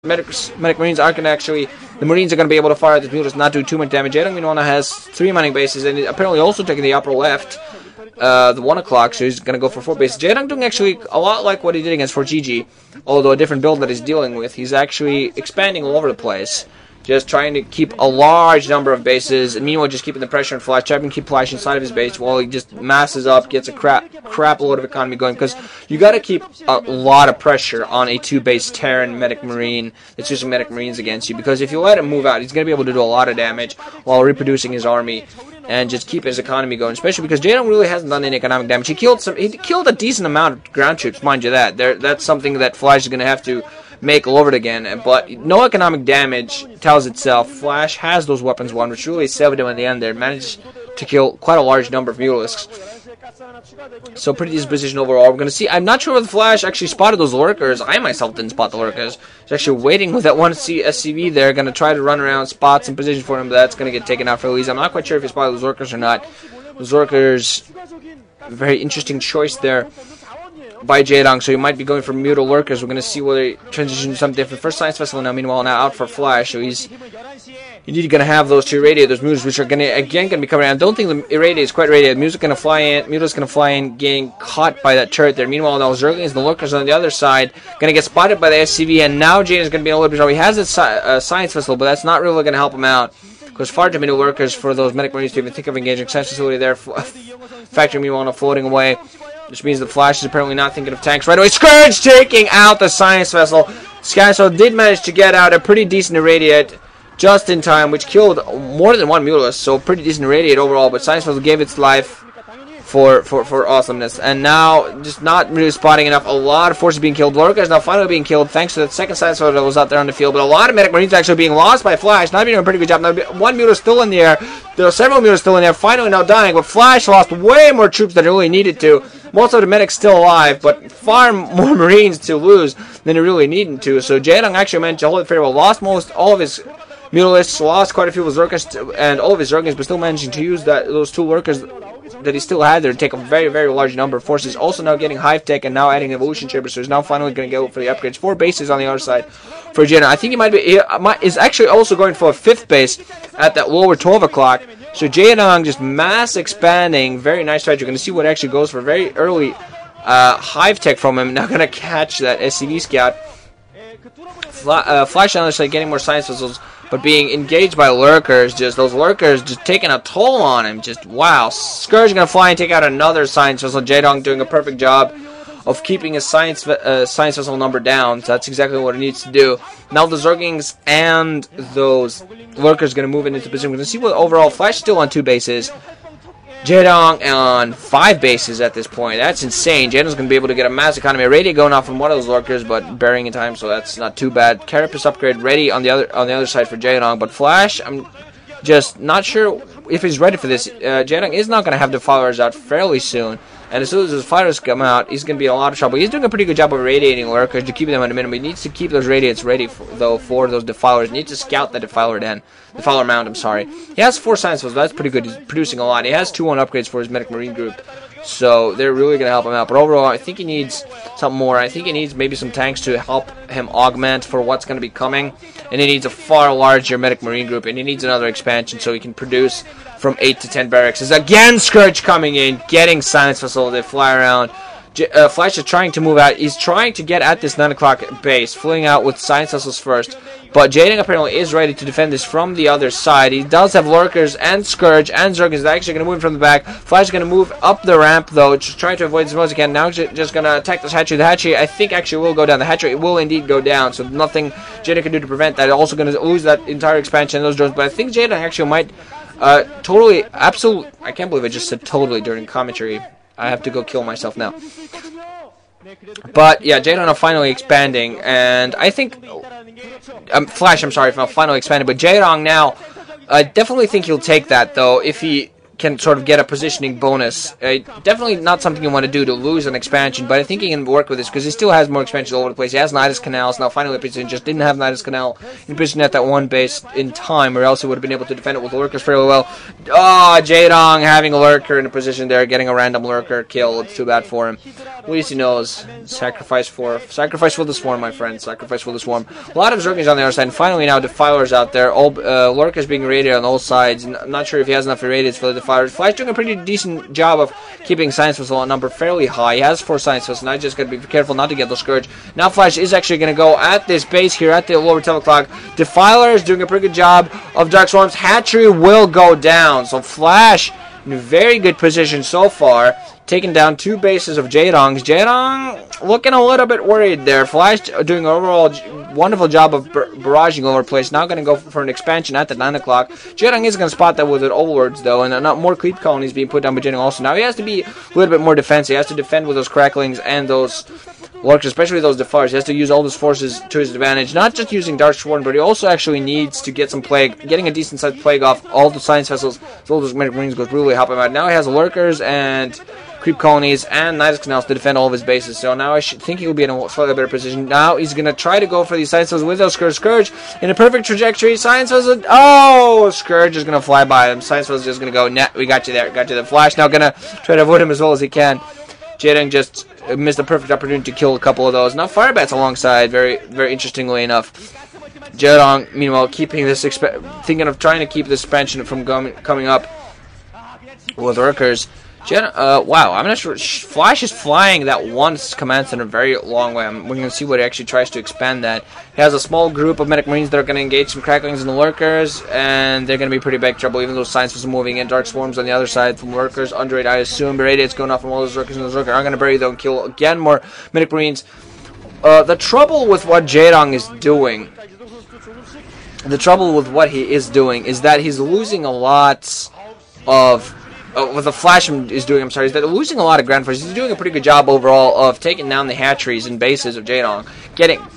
medic marines aren't going to actually... The marines are going to be able to fire at the mules, not do too much damage. Jaedong, meanwhile, has 3 mining bases, and apparently also taking the upper left, the 1 o'clock, so he's going to go for 4 bases. Jaedong doing actually a lot like what he did against 4GG, although a different build that he's dealing with. He's actually expanding all over the place, just trying to keep a large number of bases, and meanwhile just keeping the pressure on Flash, trying to keep Flash inside of his base while he just masses up, gets a crap load of economy going, because you got to keep a lot of pressure on a 2-base Terran medic marine that's using medic marines against you, because if you let him move out, he's going to be able to do a lot of damage while reproducing his army and just keep his economy going, especially because Jaedong really hasn't done any economic damage. He killed a decent amount of ground troops, mind you that. That's something that Flash is going to have to make all over it again, but no economic damage tells itself. Flash has those weapons won, which really saved him at the end there. Managed to kill quite a large number of Mulisks. So pretty decent position overall. We're going to see. I'm not sure if Flash actually spotted those lurkers. I myself didn't spot the lurkers. He's actually waiting with that one SCV there. Going to try to run around, spot some position for him, but that's going to get taken out for Elise. I'm not quite sure if he spotted those lurkers or not. Those lurkers, very interesting choice there by Jaedong, so he might be going for mutal lurkers. We're going to see whether he transitions to something different. First Science Vessel now, meanwhile, now out for Flash, so he's indeed going to have those to irradiate those mutals, which are going to be coming around. I don't think the irradiate is quite irradiated. Mutals going to fly in, Mutals going to fly in, getting caught by that turret there. Meanwhile, now Zerglings and the lurkers on the other side going to get spotted by the SCV, and now Jaedong is going to be in a little bit trouble. He has a Science Vessel, but that's not really going to help him out, because far too many lurkers for those medic marines to even think of engaging. Science Facility there, Factory meanwhile floating away, which means the Flash is apparently not thinking of tanks right away. Scourge taking out the Science Vessel. Skysail did manage to get out a pretty decent irradiate just in time, which killed more than one Mulus, so pretty decent irradiate overall, but Science Vessel gave its life for awesomeness. And now, just not really spotting enough, a lot of forces being killed. Lorca is now finally being killed thanks to that second Science Vessel that was out there on the field, but a lot of medic marines actually being lost by Flash. Not doing a pretty good job. Now, one Mulus still in the air. There are several Mulus still in there, finally now dying, but Flash lost way more troops than it really needed to. Most of the medics still alive, but far more Marines to lose than he really needed to. So Jaedong actually managed to hold it fairly well. Lost most all of his Mutalists, lost quite a few of his Lurkers and all of his Zerglings, but still managing to use those 2 Lurkers that he still had there to take a very, very large number of forces. Also now getting Hive Tech and now adding Evolution Chamber, so he's now finally going to go for the upgrades. 4 bases on the other side for Jaedong. I think he is actually also going for a 5th base at that lower 12 o'clock. So Jaedong just mass expanding. Very nice strategy. You're going to see what actually goes for very early Hive Tech from him. Now going to catch that SCV Scout. Flash on the other side getting more Science Vessels, but being engaged by Lurkers. Just those Lurkers just taking a toll on him. Just wow. Scourge going to fly and take out another Science Vessel. Jaedong doing a perfect job of keeping his Science Vessel number down. So that's exactly what it needs to do. Now the Zerglings and those Lurkers going to move into position. We're going to see what overall Flash still on 2 bases. Jaedong on 5 bases at this point. That's insane. Jaedong's going to be able to get a mass economy. A radiate going off from one of those Lurkers, but burying in time, so that's not too bad. Carapace upgrade ready on the other side for Jaedong, but Flash, I'm just not sure if he's ready for this. Jaedong is not going to have the followers out fairly soon, and as soon as his fighters come out, he's going to be in a lot of trouble. He's doing a pretty good job of radiating Lurkers to keep them at a minimum. He needs to keep those radiates ready, for those defilers. He needs to scout the defiler mount, I'm sorry. He has 4 Science Vessels, that's pretty good. He's producing a lot. He has 2-1 upgrades for his Medic Marine group, so they're really going to help him out. But overall, I think he needs something more. I think he needs maybe some tanks to help him augment for what's going to be coming. And he needs a far larger Medic Marine group, and he needs another expansion so he can produce from 8 to 10 barracks. Again, Scourge coming in, getting Science Vessel. They fly around. Flash is trying to move out. He's trying to get at this 9 o'clock base, flying out with Science Vessels first. But Jaedong apparently is ready to defend this from the other side. He does have Lurkers and Scourge and Zerg is actually going to move from the back. Flash is going to move up the ramp, though, just trying to avoid as much as he can. Now just going to attack this hatchery. The hatchery, I think, actually will go down. The hatchery will indeed go down, so nothing Jaedong can do to prevent that. Also going to lose that entire expansion and those drones. But I think Jaedong actually might totally, absolutely, I can't believe I just said totally during commentary. I have to go kill myself now. But yeah, Jaedong are finally expanding, and I think Flash, I'm sorry, finally expanding. But Jaedong now, I definitely think he'll take that, though. If he can sort of get a positioning bonus. Definitely not something you want to do to lose an expansion, but I think he can work with this because he still has more expansions all over the place. He has Nidus Canals now. Finally, position just didn't have Nidus Canal in position at that one base in time, or else he would have been able to defend it with lurkers fairly well. Oh, Jaedong having a lurker in a position there, getting a random lurker kill. It's too bad for him. At least he knows. Sacrifice for the swarm, my friend. Sacrifice for the swarm. A lot of zerglings on the other side. And finally, now Defilers out there. All lurkers being raided on all sides. I'm not sure if he has enough irradiates for the Defilers. Flash doing a pretty decent job of keeping Science Vessel number fairly high. He has 4 Science Vessels. Now just got to be careful not to get the Scourge. Now Flash is actually going to go at this base here at the lower 10 o'clock. Defilers doing a pretty good job of Dark Swarms. Hatchery will go down. So Flash in a very good position so far. Taking down 2 bases of Jaedong's. Jaedong looking a little bit worried there. Flash doing an overall wonderful job of barraging over the place. Now going to go for an expansion at the 9 o'clock. Jaedong is going to spot that with it overlords though, and not more creep colonies being put down by Jaedong also. Now he has to be a little bit more defensive. He has to defend with those cracklings and those lurkers, especially those defilers. He has to use all his forces to his advantage. Not just using Dark Sworn, but he also actually needs to get some plague. Getting a decent sized plague off all the science vessels, so all those medic marines goes really help him out. Now he has lurkers and creep colonies and Nidus Canals to defend all of his bases. So now I think he will be in a slightly better position. Now he's going to try to go for these science vessels with those Scourge in a perfect trajectory. Science vessel. Oh, Scourge is going to fly by him. Science vessel is just going to go. Nah, we got you there. Got you there. Flash now going to try to avoid him as well as he can. Jaedong just missed a perfect opportunity to kill a couple of those. Now Firebats alongside. Very, very interestingly enough. Jaedong, meanwhile, keeping this thinking of trying to keep this expansion from coming up with workers. Wow, I'm not sure. Flash is flying that one command center a very long way. We're going to see what he actually tries to expand that. He has a small group of medic marines that are going to engage some cracklings and the lurkers, and they're going to be pretty big trouble, even though science was moving in. Dark Swarms on the other side from lurkers. Under it, I assume. Radiates going off from all those lurkers, and those lurkers are going to bury, though, and kill again more medic marines. The trouble with what Jaedong is doing, is that he's losing a lot of... what the Flash is doing, is that losing a lot of ground forces. He's doing a pretty good job overall of taking down the hatcheries and bases of Jaedong,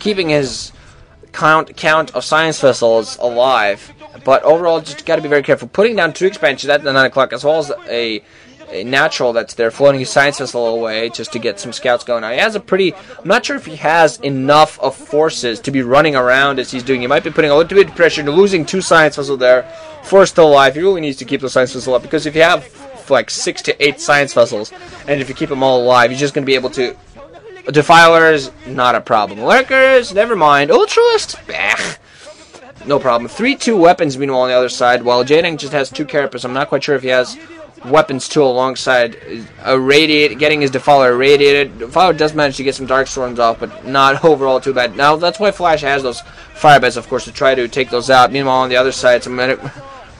keeping his count of science vessels alive. But overall, just got to be very careful. Putting down 2 expansions at the 9 o'clock, as well as a natural that's there, floating his science vessel away just to get some scouts going. Now, he has a pretty... I'm not sure if he has enough of forces to be running around as he's doing. He might be putting a little bit of pressure into losing 2 science vessels there. 4 still alive. He really needs to keep the science vessel up, because if you have like 6 to 8 science vessels, and if you keep them all alive, you're just going to be able to... Defilers, not a problem. Lurkers, never mind. Ultralists, no problem. 3-2 weapons, meanwhile, on the other side, while Jaedong just has 2 carapace. I'm not quite sure if he has weapons too alongside getting his Defiler irradiated. Defiler does manage to get some Dark Storms off, but not overall too bad. Now, that's why Flash has those Firebats, of course, to try to take those out. Meanwhile, on the other side, some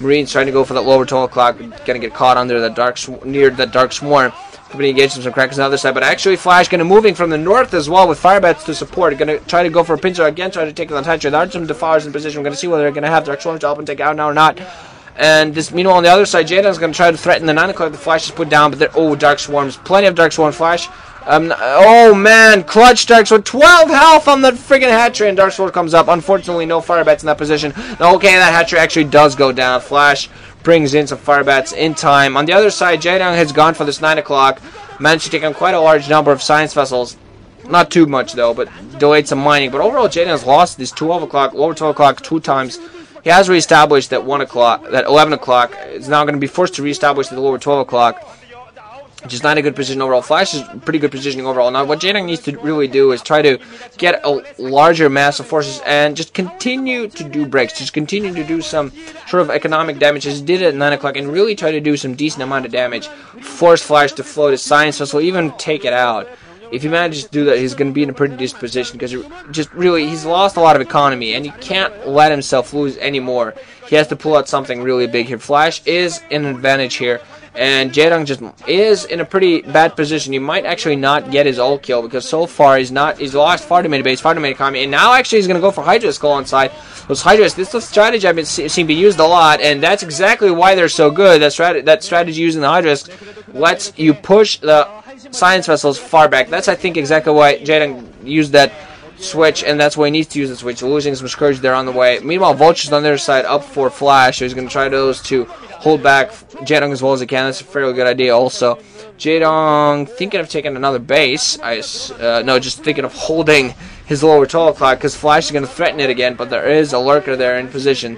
Marines trying to go for that lower 12 o'clock, gonna get caught under the near the Dark Swarm. Company engaged some crackers on the other side, but actually Flash gonna moving from the north as well with Firebats to support. Gonna try to go for a pincer again, try to take the Hatcher. There are some Defilers in position. We're gonna see whether they're gonna have Dark Swarms to help and take out now or not. And this, meanwhile, on the other side, Jaedong's gonna try to threaten the 9 o'clock. The Flash is put down, but Dark Swarms, plenty of Dark Swarm. Flash. Oh man, clutch Dark Sword, 12 health on the friggin' hatchery, and Dark Sword comes up. Unfortunately, no Firebats in that position. Okay, that hatchery actually does go down. Flash brings in some Firebats in time. On the other side, Jaedong has gone for this 9 o'clock. Managed to take on quite a large number of science vessels. Not too much though, but delayed some mining. But overall, Jaedong has lost this 12 o'clock, lower 12 o'clock 2 times. He has reestablished that 1 o'clock, that 11 o'clock. Is now going to be forced to reestablish the lower 12 o'clock. Which is not a good position overall. Flash is pretty good positioning overall. Now, what Jaedong needs to really do is try to get a larger mass of forces and just continue to do breaks. Just continue to do some sort of economic damage as he did at 9 o'clock and really try to do some decent amount of damage. Force Flash to float his science vessel, even take it out. If he manages to do that, he's going to be in a pretty decent position because he's lost a lot of economy and he can't let himself lose anymore. He has to pull out something really big here. Flash is in an advantage here. And Jaedong just is in a pretty bad position. He might actually not get his ult kill because so far he's lost far too many base, far too many economy, and now actually he's going to go for Hydra Skull on side. Those Hydras, this is a strategy I've been seen be used a lot, and that's exactly why they're so good. That strategy using the Hydras lets you push the science vessels far back. That's I think exactly why Jaedong used that switch, and that's why he needs to use the switch. Losing some Scourge there on the way. Meanwhile, Vulture's on the other side up for Flash, so he's going to try those to hold back Jaedong as well as he can. That's a fairly good idea also. Jaedong thinking of taking another base. No, just thinking of holding his lower 12 o'clock because Flash is going to threaten it again, but there is a lurker there in position.